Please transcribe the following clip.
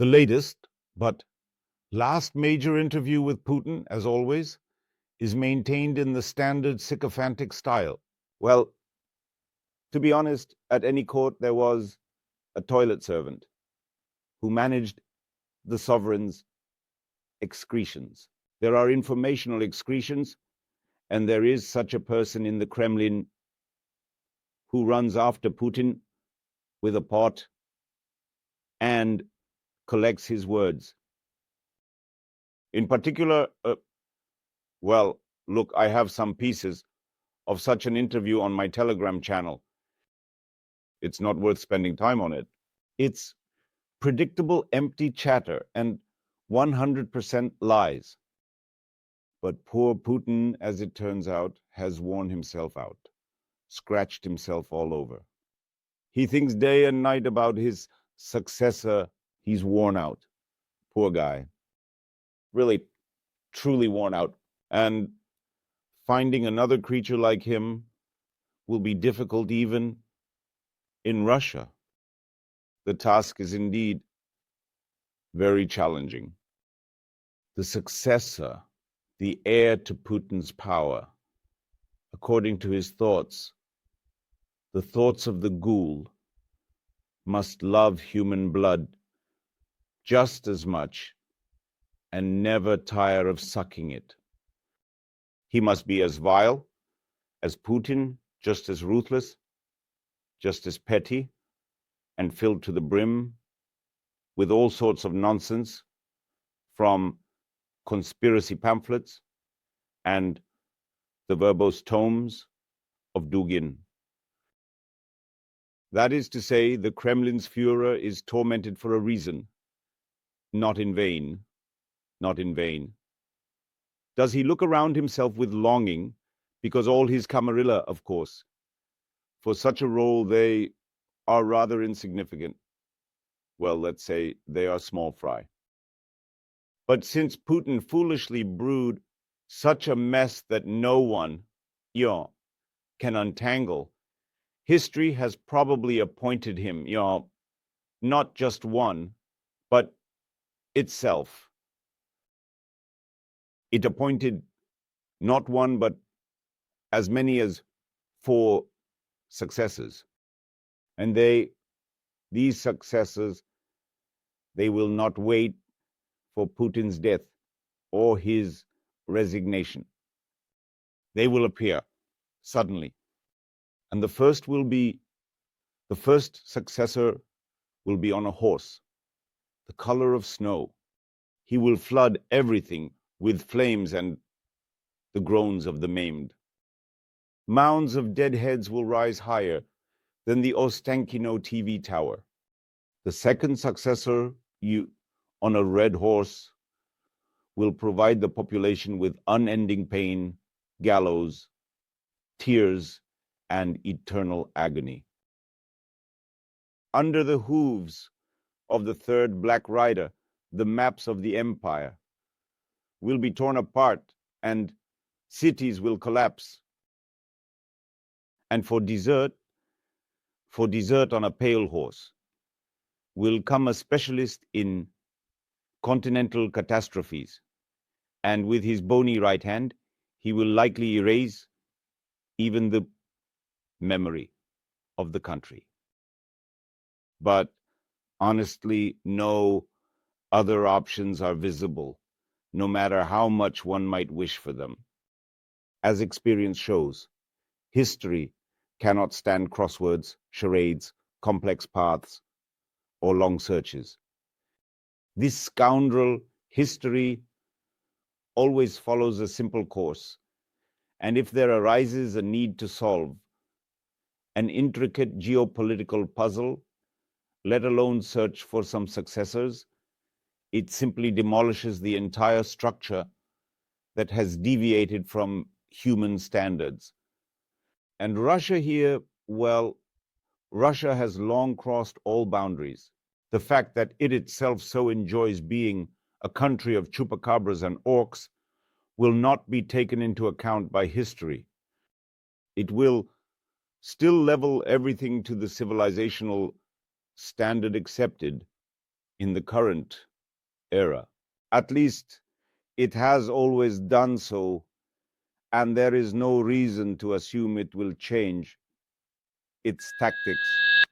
The latest, but last major interview with Putin, as always, is maintained in the standard sycophantic style. Well, to be honest, at any court there was a toilet servant who managed the sovereign's excretions. There are informational excretions, and there is such a person in the Kremlin who runs after Putin with a pot and collects his words. In particular, well, look, I have some pieces of such an interview on my Telegram channel. It's not worth spending time on it. It's predictable, empty chatter and 100% lies. But poor Putin, as it turns out, has worn himself out, scratched himself all over. He thinks day and night about his successor. He's worn out. Poor guy. Really, truly worn out. And finding another creature like him will be difficult even in Russia. The task is indeed very challenging. The successor, the heir to Putin's power, according to his thoughts, the thoughts of the ghoul, must love human blood just as much and never tire of sucking it. He must be as vile as Putin, just as ruthless, just as petty, and filled to the brim with all sorts of nonsense, from conspiracy pamphlets and the verbose tomes of Dugin. That is to say, the Kremlin's Führer is tormented for a reason, not in vain, not in vain. Does he look around himself with longing, because all his camarilla, of course, for such a role they are rather insignificant. Well, let's say they are small fry. But since Putin foolishly brewed such a mess that no one, can untangle, history has probably appointed him, not just one, but itself. It appointed not one, but as many as 4 successors. And these successors, they will not wait for Putin's death or his resignation. They will appear suddenly. And the first successor will be on a horse, the color of snow. He will flood everything with flames and the groans of the maimed. Mounds of dead heads will rise higher than the Ostankino TV tower. The second successor, on a red horse, will provide the population with unending pain, gallows, tears, and eternal agony. Under the hooves of the third black rider, the maps of the empire will be torn apart and cities will collapse. And for dessert on a pale horse, will come a specialist in continental catastrophes, and with his bony right hand, he will likely erase even the memory of the country. But honestly, no other options are visible, no matter how much one might wish for them. As experience shows, history cannot stand crosswords, charades, complex paths, or long searches. This scoundrel, history, always follows a simple course, and if there arises a need to solve an intricate geopolitical puzzle, let alone search for some successors, it simply demolishes the entire structure that has deviated from human standards. And Russia here, well, Russia has long crossed all boundaries. The fact that it itself so enjoys being a country of chupacabras and orcs will not be taken into account by history. It will still level everything to the civilizational standard accepted in the current era. At least it has always done so, and there is no reason to assume it will change its tactics